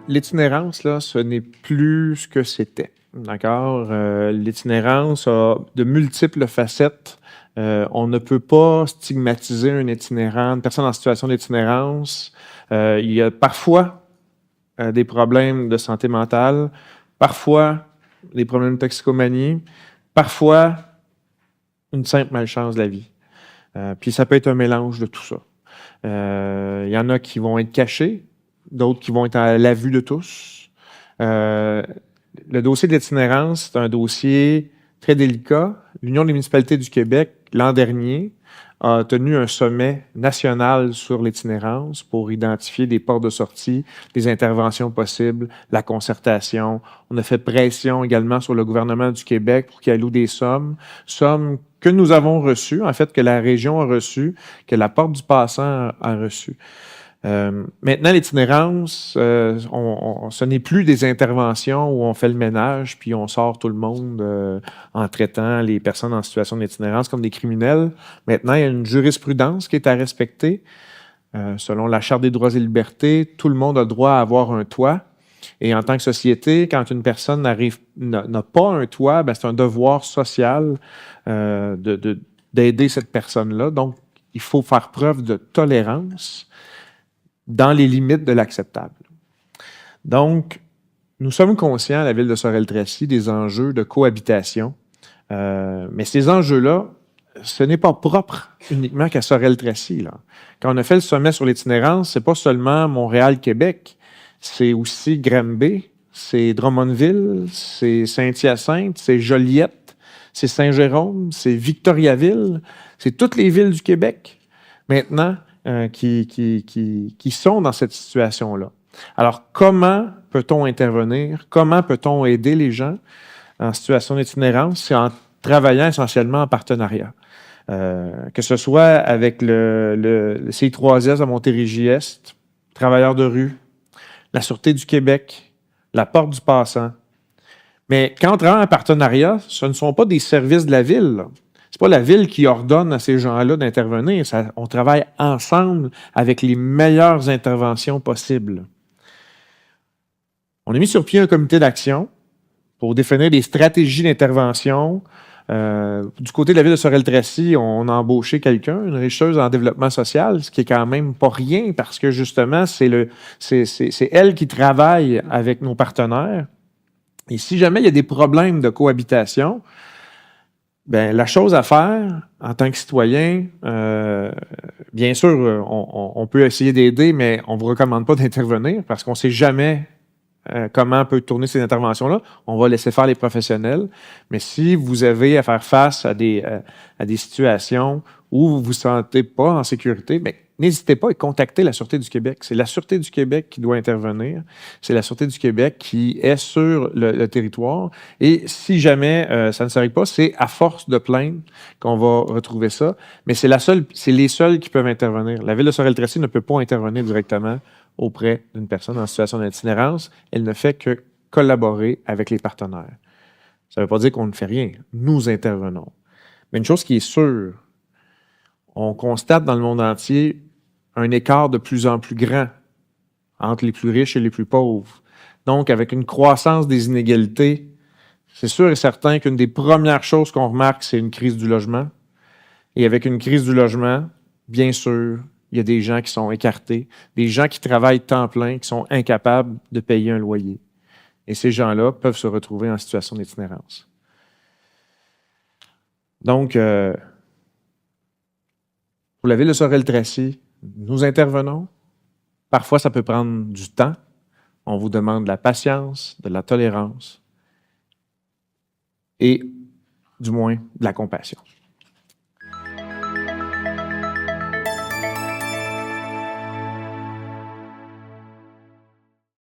L'itinérance, là, ce n'est plus ce que c'était. D'accord? L'itinérance a de multiples facettes. On ne peut pas stigmatiser un itinérant, une personne en situation d'itinérance. Il y a parfois des problèmes de santé mentale, parfois des problèmes de toxicomanie, parfois une simple malchance de la vie. Puis ça peut être un mélange de tout ça. Il y en a qui vont être cachés, d'autres qui vont être à la vue de tous. Le dossier de l'itinérance, c'est un dossier très délicat. L'Union des municipalités du Québec, l'an dernier, a tenu un sommet national sur l'itinérance pour identifier des portes de sortie, des interventions possibles, la concertation. On a fait pression également sur le gouvernement du Québec pour qu'il alloue des sommes que nous avons reçues, en fait, que la région a reçues, que la Porte du Passant a reçues. Maintenant, l'itinérance, ce n'est plus des interventions où on fait le ménage puis on sort tout le monde en traitant les personnes en situation d'itinérance comme des criminels. Maintenant, il y a une jurisprudence qui est à respecter. Selon la Charte des droits et libertés, tout le monde a le droit à avoir un toit. Et en tant que société, quand une personne n'a pas un toit, ben, c'est un devoir social d'aider cette personne-là. Donc, il faut faire preuve de tolérance dans les limites de l'acceptable. Donc, nous sommes conscients à la ville de Sorel-Tracy des enjeux de cohabitation, mais ces enjeux-là, ce n'est pas propre uniquement qu'à Sorel-Tracy. Quand on a fait le sommet sur l'itinérance, c'est pas seulement Montréal-Québec, c'est aussi Granby, c'est Drummondville, c'est Saint-Hyacinthe, c'est Joliette, c'est Saint-Jérôme, c'est Victoriaville, c'est toutes les villes du Québec maintenant qui sont dans cette situation-là. Alors, comment peut-on intervenir? Comment peut-on aider les gens en situation d'itinérance? C'est en travaillant essentiellement en partenariat. Que ce soit avec le CI3S à Montérégie-Est, Travailleurs de rue, la Sûreté du Québec, la Porte du Passant. Mais quand on travaille en partenariat, ce ne sont pas des services de la ville. C'est pas la ville qui ordonne à ces gens-là d'intervenir. On travaille ensemble avec les meilleures interventions possibles. On a mis sur pied un comité d'action pour définir des stratégies d'intervention. Du côté de la ville de Sorel-Tracy, on a embauché quelqu'un, une richeuse en développement social, ce qui est quand même pas rien parce que justement, c'est elle qui travaille avec nos partenaires. Et si jamais il y a des problèmes de cohabitation, ben, la chose à faire en tant que citoyen, bien sûr, on peut essayer d'aider, mais on ne vous recommande pas d'intervenir parce qu'on ne sait jamais comment peut tourner ces interventions-là. On va laisser faire les professionnels. Mais si vous avez à faire face à des situations où vous ne vous sentez pas en sécurité, bien, n'hésitez pas à contacter la Sûreté du Québec. C'est la Sûreté du Québec qui doit intervenir. C'est la Sûreté du Québec qui est sur le territoire. Et si jamais ça ne s'arrive pas, c'est à force de plainte qu'on va retrouver ça. Mais c'est les seuls qui peuvent intervenir. La Ville de Sorel-Tracy ne peut pas intervenir directement auprès d'une personne en situation d'itinérance. Elle ne fait que collaborer avec les partenaires. Ça ne veut pas dire qu'on ne fait rien. Nous intervenons. Mais une chose qui est sûre, on constate dans le monde entier un écart de plus en plus grand entre les plus riches et les plus pauvres. Donc, avec une croissance des inégalités, c'est sûr et certain qu'une des premières choses qu'on remarque, c'est une crise du logement. Et avec une crise du logement, bien sûr, il y a des gens qui sont écartés, des gens qui travaillent temps plein, qui sont incapables de payer un loyer. Et ces gens-là peuvent se retrouver en situation d'itinérance. Donc, pour la ville de Sorel-Tracy, nous intervenons. Parfois, ça peut prendre du temps. On vous demande de la patience, de la tolérance et, du moins, de la compassion.